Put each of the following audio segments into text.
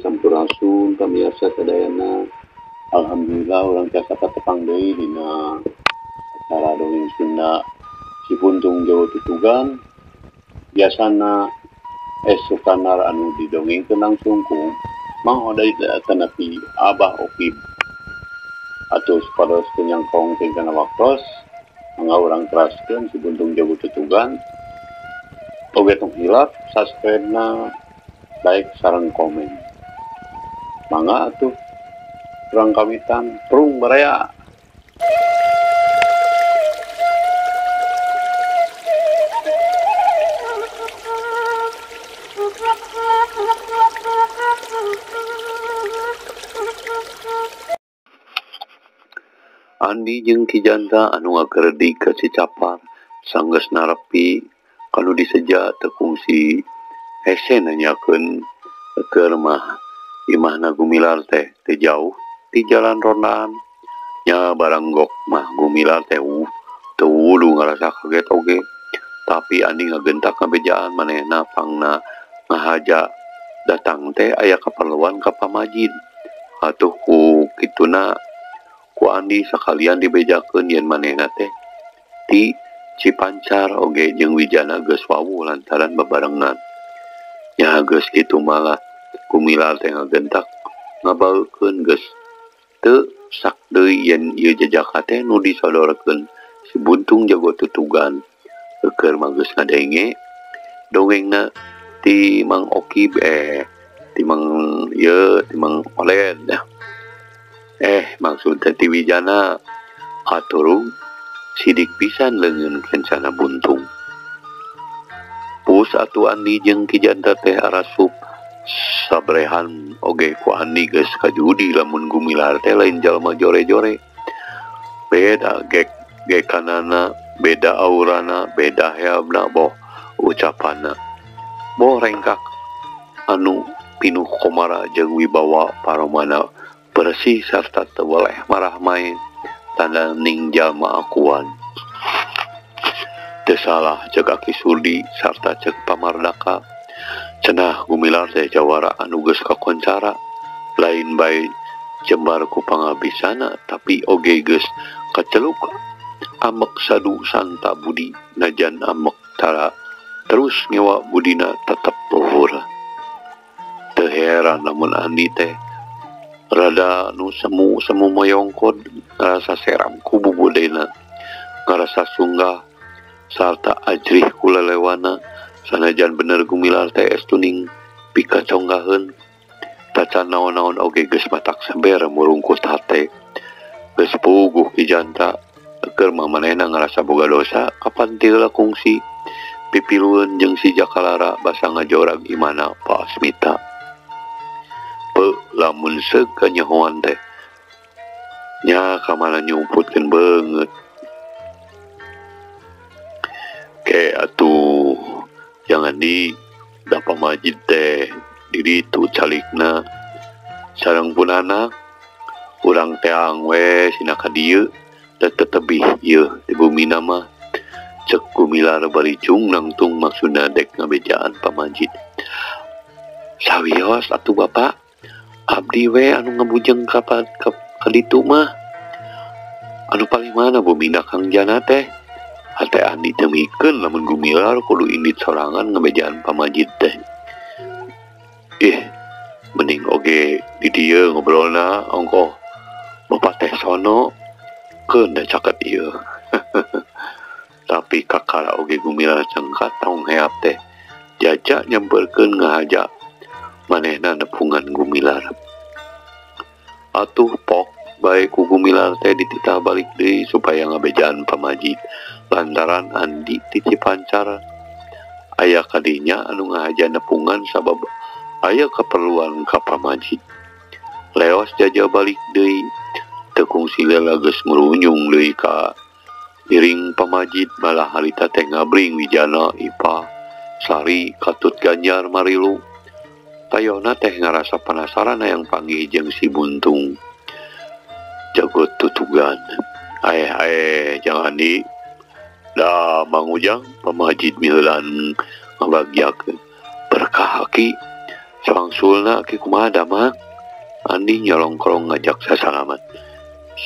sampurasun pamiarsa sadayana. Alhamdulillah orang tiasa katepang deui dina acara dongeng Sunda si Buntung Jawa Tutugan. Biasana sukanar anu didongengkeun langsung ku Mang Odai tanapi Abah Okib atau supados penyangkong tingkana waktos mangga urang teraskeun si Buntung Jawa Tutugan. Oge tong hilap subscribe-na, like sareng komen. Mangga atuh urang kawitan prung baraya. Andi jeung Ki Janda anu ngagerdi ka Cicapar sanggeus narepi kanu diseja teu kungsi hese nanyakeun keur mah imahna gumilar teh teu jauh di jalan rondaan nya baranggok mah gumilar teh teu wulu ngarasa kaget oge tapi Andi ngagentak ngabejaan manehna pangna ngahaja datang teh aya kaperluan ka pamajid atuh ku kituna ku Andi sakalian dibejakeun yen manehna teh ti Cipancar oge jeung Wijana geus wawuh lantaran bebarengan. Nya geus kitu malah gumilar teh ngagentak ngabaeukeun geus teu sak deui yen ieu jajaka teh nu disodorkeun si Buntung Jago Tutugan keur mah geus ngadenge dongengna ti Mang Okib ti Mang Oled. Maksud ti Wijana aturung sidik pisan leungeun kencana Buntung. Pus atuh Andi jeung Ki Janda teh arasup sabrehan oge ku Andi geus kajudi lamun gumilar teh lain jalma jore-jore. Beda gekanana, beda aurana, beda heabna boh ucapanna. Boh rengkak anu pinuh komara jeung wibawa paromana bersih sarta teu weleh marah main tanda ning jalma akuan. Teu salah cek Aki Surdi sarta cek Pamardaka cenah gumilar teh jawara anu geus kakoncara lain bae jembar ku pangabisana tapi oge geus kaceluk amek sadu santa budi najan amek tara terus ngewa budina tetep luhur. Teu heran lamun Andi teh rada nu semu mayongkod ngarasa seram ku bubudena ngarasa sunggah sarta ajrih ku lelewana sanajan bener gumilar teh estuning pikaconggaheun tacan naon-naon oge geus matak sember murungkut hate geus puguh Ki Janda keur mah manehna ngarasa boga dosa kapan teu kungsi pipilueun jeung si Jakalara basa ngajorag imana Pa Asmita. Lamun seug kanyahoan teh nya kamana nyumputkeun beungeut ke atuh jangan di da pamajid teh di ditu calikna sareng punana urang teang we sina ka dieu teu tetebih ieu di bumina mah cek gumilar barijung nangtung maksudna dek ngabejaan pamajid. Sawios atuh Bapak abdi we anu ngabujeng ka ditu mah anu paling mana bumina Kang Jana teh hate Andi teu mikeun lamun gumilar kudu indit sorangan ngabejaan pamajid teh. Mending oge di dieu ngobrolna ongkoh Bapak teh sono keun da caket ieu. Tapi kakara oge gumilar cengkat tong heap teh jajak nyamperkeun ngahaja manehna nepungan gumilar. Atuh pok bae ku gumilar teh dititah balik deui supaya ngabejaan pamajid lantaran Andi ti Cipancar aya kadinya anu ngahaja nepungan sabab aya keperluan ka pamajid. Leos jajal balik deui teu kungsi lela geus ngrunyung deui ka iring pamajid malah harita teh ngabring Wijana Ipa Sari Katut Ganjar Marilu. Tayona teh ngarasa penasaran hayang panggih jeung si Buntung Jago Tutugan. Jangan di da Mang Ujang pamajid mieulan ngabagiakeun berkah Aki Sangsulna ki kumaha damang? Andi nyolongkrong ngajak sasalaman.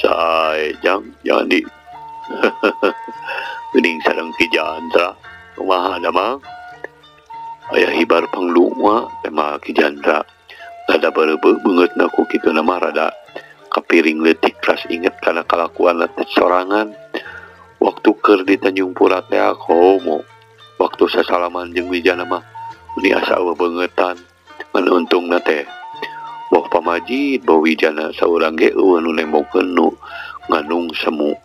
Sae jang jadi. Geuning sareng Ki Jandra. Kumaha damang? Aya hibar pangluma tema Ki Jandra. Rada beureubeuk beungeutna ku kitu nama rada kapiring leutik ras inget kana kalakuan teh sorangan. Waktu keur di Tanjung Pura teh komo. Waktu sasalaman jeung Wijana mah ini asa beungetan. Ngan untungna teh boh Pamajid boh Wijana saurang ge eueuh nu nembongkeun nu nganung semu.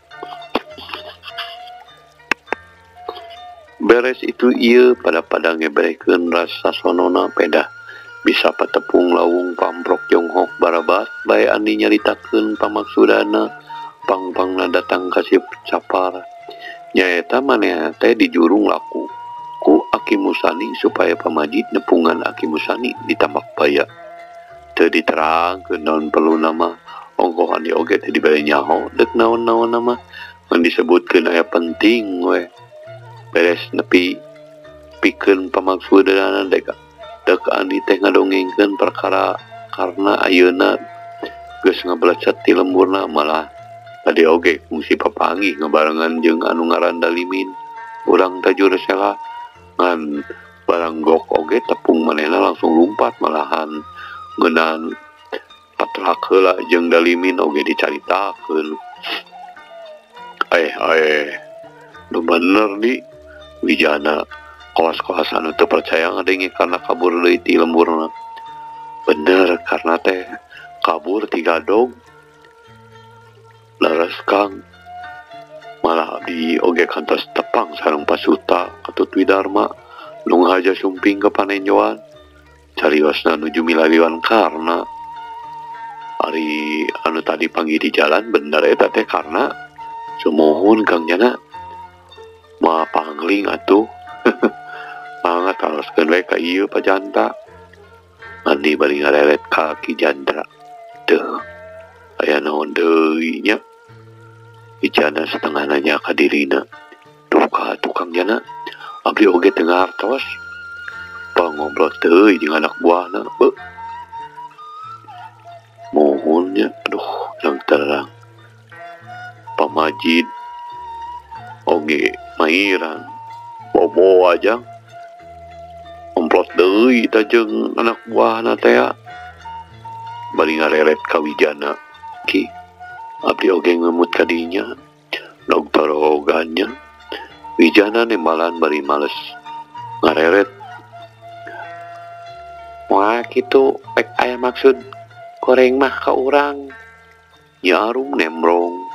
Beres itu ieu pada ngeberekeun rasa sonona pedah bisa patepung lawung pamprok Jonghok barabat bae Andi nyaritakeun pamaksudana pang-pangna datang ka si Capar. Nyaeta maneh teh dijurung laku ku Aki Musani supaya Pamajid nepungan Aki Musani ditambak baya. Teu diterangkeun naon perlu nama ongkoh Andi oge teh dibere nyaho deuk naon-naon nama ngan disebutkeun aya penting we. Beres nepi pikeun pamaksudana dek Andi teh ngadongengkeun perkara karena ayeuna geus ngabelecet ti lemburna malah tadi oge kungsi papanggih ngabarengan jeung anu ngaran Dalimin. Urang teh juresela ngan barang gok oge tepung manehna langsung lumpat malahan ngeunaan patrak heula jeung Dalimin oge dicaritakeun. Nu bener di Wijana kawas-kawas anu teu percaya ngadenge karena kabur deui ti lemburna. Bener karena teh kabur ti gadog. Laras Kang malah abdi oge kantos tepang sareng Pasuta Katut Widarma nu ngahaja sumping ka Panenjoan cariosna nuju milaliwan karna ari anu tadi panggih di jalan bener eta teh karna sumuhun Kang Jana mah pangling atuh. Pangat haruskeun we ka ieu pajanta. Andi bari ngareret ka Ki Jandra. Teu aya naon deui nya. Wijana setengah nanya ka dirina. Duh ka tukang Jana. Abdi oge teu ngartos. Pangobrol teuy jeung anak buahna. Beuh. Mohon nya. Aduh, yang terang. Pamajid oge mairan bobo aja omplot deui ta jeung anak buahna teh bari ngareret ka Wijana. Ki abdi oge ngemut ka dinya nog torogannya. Wijana nembalan bari males ngareret. Wah kitu pek aya maksud goreng mah ka urang. Nyarum nemrong.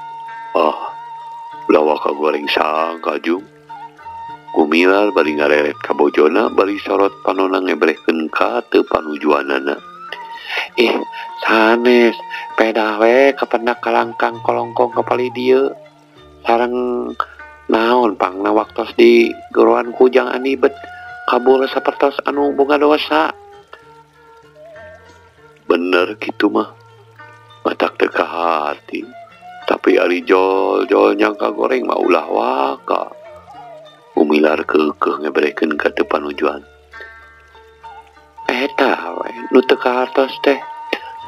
Lawa ka goreng sang kajung. Kumilar bari ngareret ka bojona bari sorot panona ngebrehkeun ka teu panujuanana. Sanes pedah we kapendak kalangkang kolongkong kapali dieu. Sareng naon pangna waktos di guruan kujang anibet kabur sapertos anu boga dosa. Bener kitu mah. Matak teu ka hati. Tapi ari jol nyangka goreng mah ulah waka. Umilar keukeuh ngeberekeun ka teu panujuan. Eta we nu teu kahartos teh.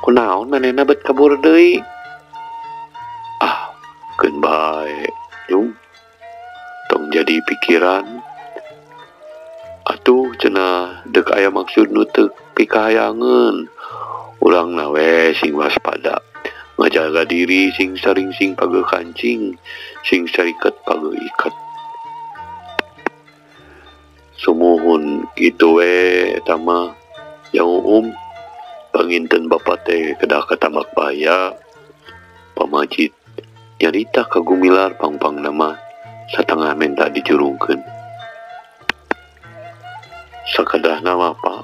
Kunaon manehna bet kabur deui? Keun bae, Jung. Tong jadi pikiran. Atuh cenah deuk aya maksud nu teu pikahayangeun. Urangna we sing waspada. Ngajaga diri sing sering sing page kancing, sing sariket page iket. Sumuhun kitu we eta mah yang panginten bapak teh kedah ketambak bahaya. Pamajid nyarita ka Gumilar pang-pang nama satengah menta dijurungkeun. Sakadah nama Pak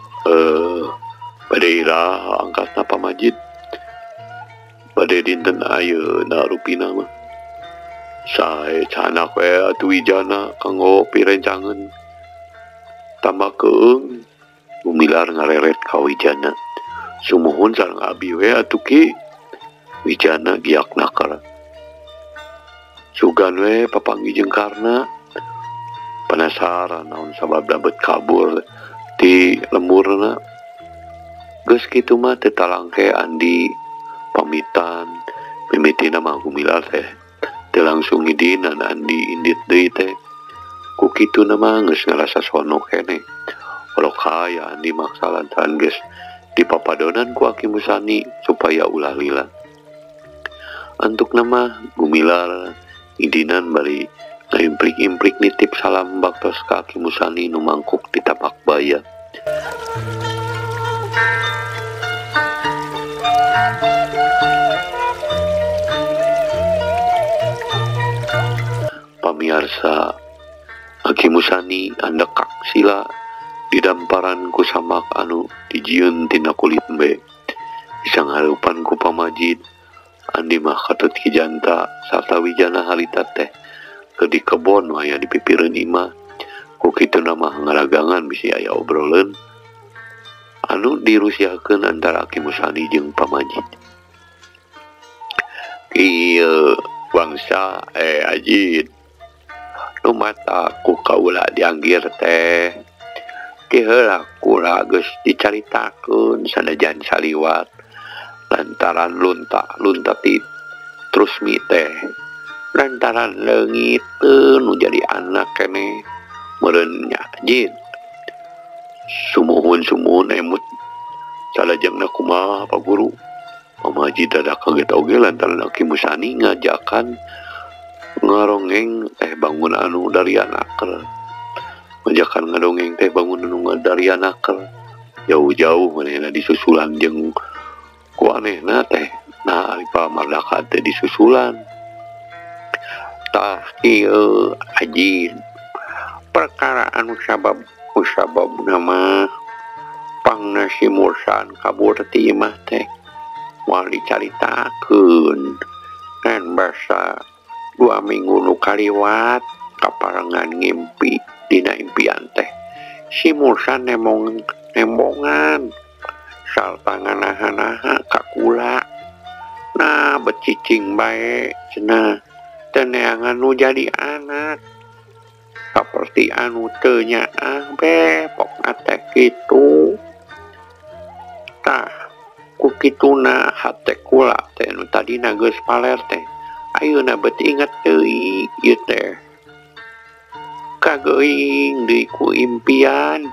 bade irah angkatna Pamajid. Bade dinten ayeuna rupina mah. Sae canak we atuh Wijana kanggo pirencangeun. Tambah keung Gumilar ngareret ka Wijana. Sumuhun sareng abi we atuh Ki. Wijana giak nakar. Sugan we papanggih jeung Karna. Penasaran naon sababna bet kabur ti lemburna. Geus kitu mah teu talangke Andi pamitan mimiti nama gumilar teh teu langsung hidina Andi indit deui teh ku kitu nama geus ngarasa sono keneh olo kaya Andi maksa lantaran geus dipapadonan ku Aki Musani supaya ulah lila antuk nama gumilar idinan bari ngaimplik-implik nitip salam baktos ka Aki Musani nu mangkuk di tapak baya. Pamiarsa, Aki Musani andekak sila didamparan ku samak anu dijieun tina kulit embe. Isang hareupan ku pamajid, Andi mah katut ki janta sarta wijana harita teh ke di kebon aya dipipireun imah. Ku kitu mah ngaragangan bisi aya obroleun anu dirusiakeun antara Aki Musani jeung pamajid. Ieu bangsa Ajid nu mata ku kaula dianggir teh ti heula kula geus dicaritakeun sanajan saliwat lantaran lunta-luntatit terus mi teh lantaran leungit nu jadi anak keneh meureun nya Jid sumuhun emut salajengna kumaha Pak Guru. Pamajid dadak kaget oge lantaran Aki Musani ngajakan ngarongeng teh bangun anu darianaker ngajakan ngadongeng teh bangun anu darianaker jauh-jauh manehna disusulan jeung ku anehna teh nah ari pamardaka teh disusulan tah ieu Ajin perkara anu sabab nama pangna si Mursan kabur ti imah teh moal dicaritakeun kan basa 2 minggu nu kaliwat kaparengan ngimpi dina impian teh si Mursan nembongan sarta nganaha-naha ka kula nah becicing bae cenah teu neangan nu jadi anak saperti anu teu nyaah pokna teh kitu tah ku kituna hate kula teh nu tadina geus paler teh ayeuna beuti inget deui ieu teh kageuing deui ku impian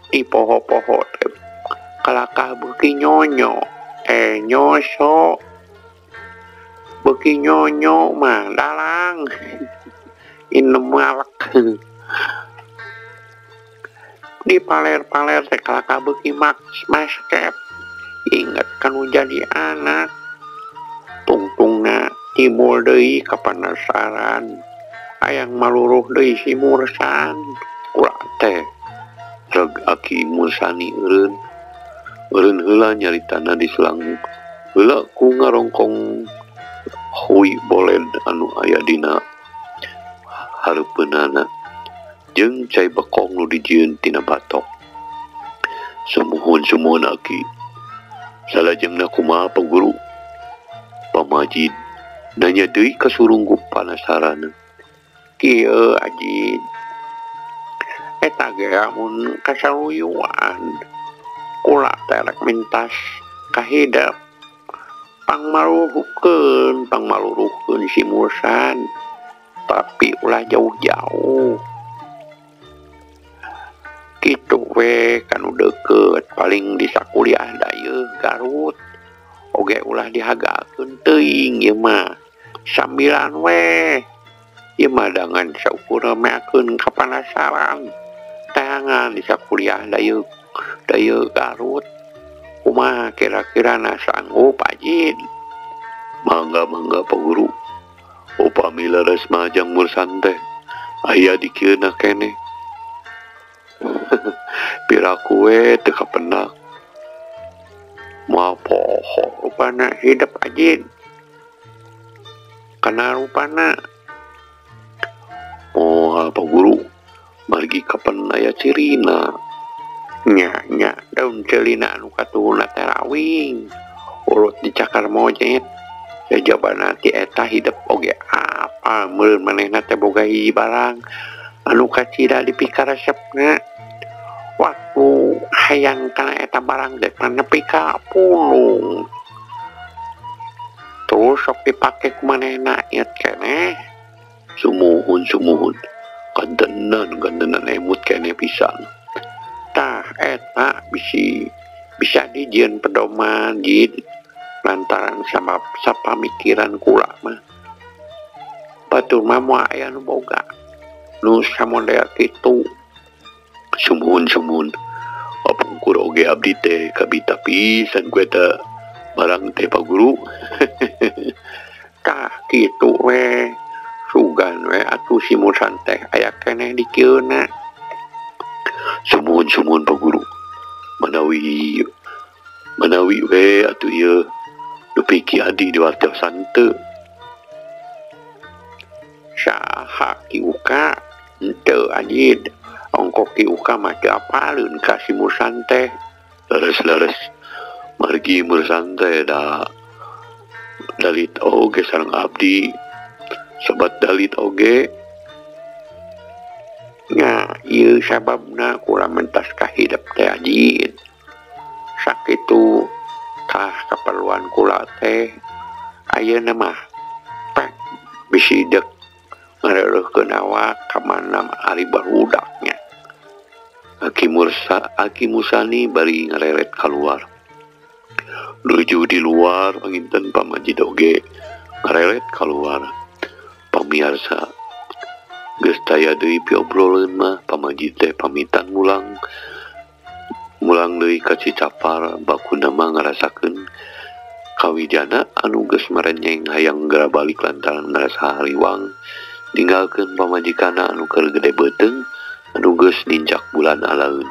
di poho-poho teh kalakah beuki nyonyo nyoso beuki nyonyo mah dalang inem malak di paler-paler teh kalakah beuki maskep inget kanu jadi anak tungtungna timbul deui kapanasaran hayang maluruh deui si Mursan ulah teh reg Aki Musani eureun heula nyaritana diselang heula ku ngarongkong huy boled anu aya dina hareupeunana jeung cai bekong nu dijieun tina batok sumuhun Aki salajengna kumaha Pak Guru. Pamajid nanya deui ka surunggup panasarana kieu Ajid eta ge amun kasaluyuan kula teh rek mintas kahidap pangmaluruhkeun si Mursan tapi ulah jauh-jauh kitu we kanu deukeut paling di sakuliah dayeuh Garut oge ulah dihagakeun teuing ieu mah sambilan we ieu mah dangan saukurna meakeun kapanasaran teangan di sakuliah dayeuh Garut kumaha kira-kirana sanggup Ajin. Mangga Pak Guru upami leres majang Mursan teh aya dikieuna keneh piraku we teu kapendak moal poho rupana hidup Ajin kana rupana moal Pak Guru margi kapan aya cirina nya daun celina anu katuhuna terawing urut dicakar monyet jabana ti eta hidup oge apa meureun manehna teh boga hiji barang anu kacida dipikaresepna waktu hayang kana eta barang dek nepi ka pulung. Terus sok dipake kumanehna ieu keneh. Sumuhun gandenan emut kene pisan. Tah eta bisa dijieun pedoman jid lantaran sabab sapamikiran kula mah. Batur mah moal aya nu boga nu samodel kitu. Sumuhun apungkur oge abdi teh kabita pisan ku eta barang teh Pak Guru. Tah kitu we sugan we atuh si Musan teh aya keneh di kieuna. Sumuhun Pak Guru. Manawi we atuh ieu nepi ki adi diwartosan teu. Saha ki uka henteu ajid ongko ki uka mah teu apaleun ka si Musan teh. Leres margi Musan teh da dalit oge sareng abdi sobat dalit oge. Nya ieu sababna kula mentas kahidep teh ajid. Sakitu tah kaperluan kula teh ayeuna mah pek bisi dek ngareureukkeun awak ka mana ari barudaknya. Aki Musani bari ngareret keluar. Nuju di luar panginten pamajid oge ngareret keluar. Pamiarsa geus taya deui piobroleun mah pamajid teh pamitan mulang deui ka Cicapar bakuna mah ngarasakeun kawijana anu geus marenyeng hayang geura balik lantaran ngarasa hariwang ninggalkeun pamajikanna anu keur gede beuteung anu geus ninjak bulan alaeun.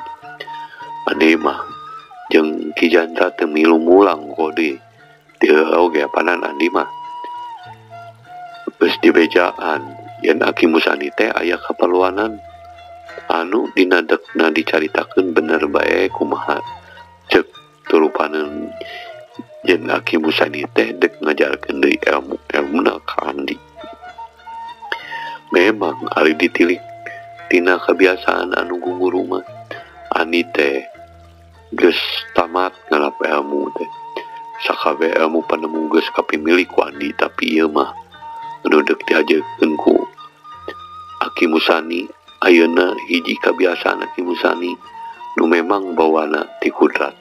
Ande mah jeung Ki Janda teu milu mulang kode teu oge apanan andi mah geus dibejaan yen Aki Musani teh aya kaperluanan anu dina dekna dicaritakeun bener bae kumaha ceuk turupaneun yen Aki Musani teh dek ngajarkeun deui ilmuna ka andi. Memang ari ditilik tina kebiasaan anu guguru mah Andi teh geus tamat ngalap ilmu teh. Sakabe ilmu panemu geus kapimilih ku Andi, tapi ieu mah anu deuk diajarkeun ku Aki Musani. Ayeuna hiji kebiasaan Aki Musani nu memang bawana ti kudrat.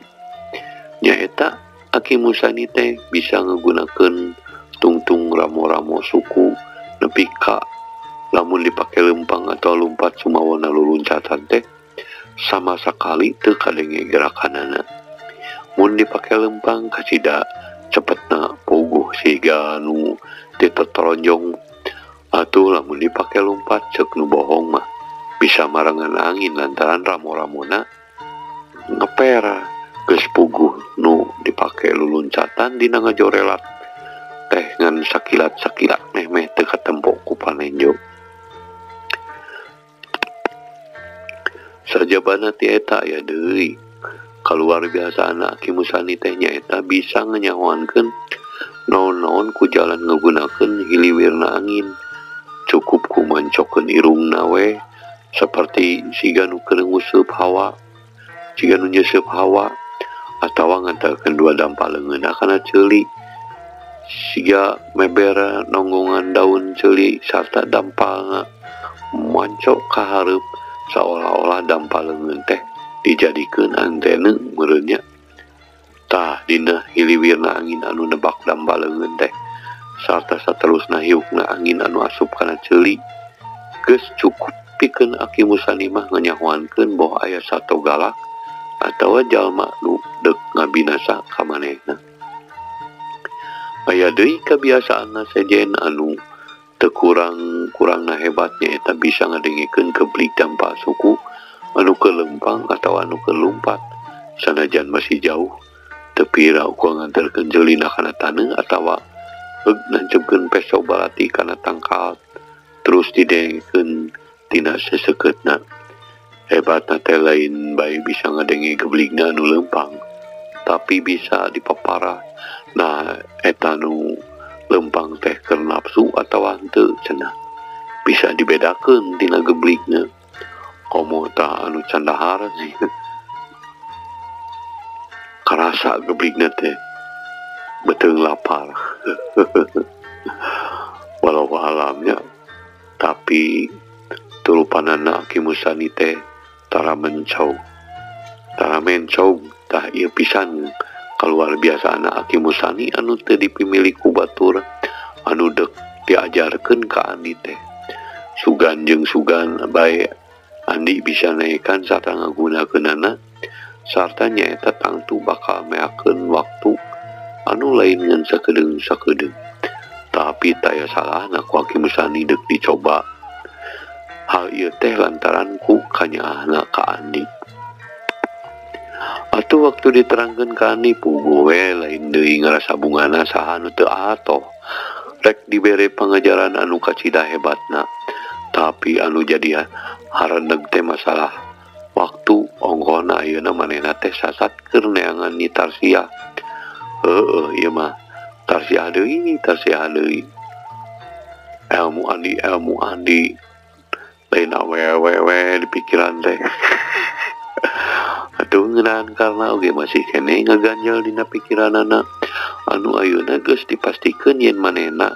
Nyaeta Aki Musani teh bisa ngagunakeun tungtung ramo-ramo suku nepi ka lamun dipake lempang atau lompat sumawana luluncatan teh sama sakali teu kadenge gerakanana. Mun dipake lempang kasida cepetna puguh siga nu ditotronjong, atuh lamun dipake lompat ceuk nu bohong mah bisa marangan angin lantaran ramo-ramona ngepera. Geus puguh nu dipake luluncatan dina ngajorelat teh ngan sakilat-sakilat meh teu katempo ku panenjo. Sajabana ti eta aya deui kaluar biasaan Aki Musani teh nyaeta bisa nganyahoankeun naon-naon ku jalan ngagunakeun hiliwirna angin. Cukup ku mancokeun irungna we saperti siga nu keur nguseup hawa, siga nu nyeseup hawa atawa ngantarkeun dua dampaleungeunna kana ceuli, siga meber nonggongan daun ceuli sarta dampalna mancok ka hareup seolah-olah dampaleungeun teh dijadikeun antena meureunnya. Tah dina hiliwirna angin anu nebak dampaleungeun teh sarta saterusna hiukna angin anu asup kana ceuli geus cukup pikeun Aki Musani mah nganyahoankeun boh aya sato galak atawa jalma nu deuk ngabinasa ka manehna. Aya deui kabiasaanna sejen anu teu kurangna hebatnya eta bisa ngadengekeun keblik dampak suku anu keur lempang atawa anu keur lumpat sanajan masih jauh tapi rau ku nganterkeun jeulina kana taneuh atawa heug nancepkeun peso balati kana tangkal terus didengekeun tina seseukeutna. Hebatna teh lain bae bisa ngadenge gebligna anu lempang tapi bisa dipapara. Nah eta nu lempang teh keur nafsu atawa henteu cenah bisa dibedakeun tina gebligna. Komo tah anu candahar sih rasa geblikna teh beteung lapar. Walau alamnya, tapi tulupanana Aki Musani teh tara mencau tah ieu pisan kaluar biasa anak Aki Musani anu teu dipimili ku batur anu dek diajarkeun ka Andi teh. Sugan jeung sugan bae Andi bisa naikkan sarta ngagunakeunana sarta nyaeta tangtu bakal meakeun waktu anu lain ngan sakedeung. Tapi taya salahna ku Aki Musani dek dicoba. Hal ieu teh lantaran ku kanyaahna ka Andi. Atuh waktu diterangkeun ka Andi puguh we lain deui ngarasa bungana saha anu teu atoh. Rek dibere pangajaran anu kacida hebatna. Tapi anu jadi hareuneg teh masalah waktu ongkona ayeuna manehna teh sasat keur neangan ni Tarsia. Ieu mah Tarsia deui. Ilmu Andi lain awewe di pikiran teh. Aduh ngeunaan karena oge masih kene ngaganjal dina pikiranana anu ayeuna geus dipastikeun yen manehna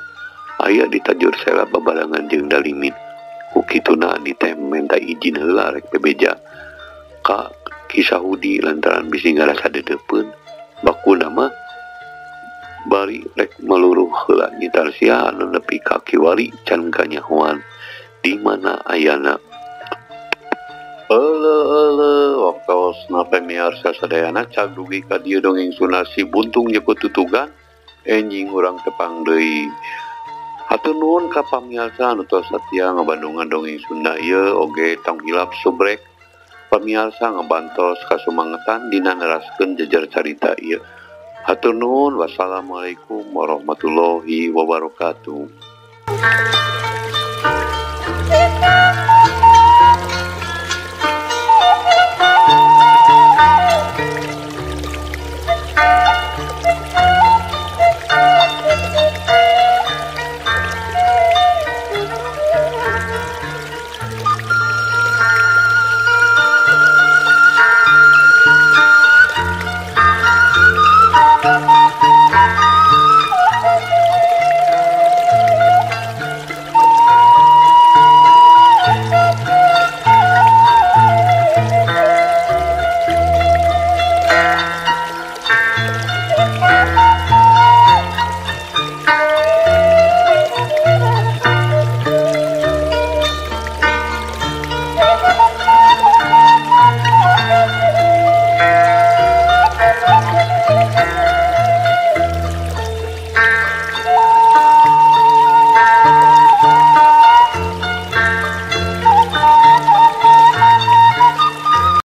aya di tajur sela babarengan jeung Dalimin. Ku kituna Andi teh minta izin heula rek bebeja ka Kisahudi lantaran bisi ngarasa dedeupeun. Bakuna mah bari rek maluruh heula ni Tarsia anu nepi ka kiwari can kanyahoan di mana ayana. Waktu pemiarsa sadayana cag dugi ka dieu dongeng sunasi buntung nyekut tutugan enjing urang tepang deui. Hatur nuhun ka pamiarsa anu tos satia ngabandungan dongeng Sunda ieu oge tong hilap subrek pamiarsa ngabantos kasumangetan dina neraskeun jejer carita ieu. Hatur nuhun. Wassalamualaikum warahmatullahi wabarakatuh.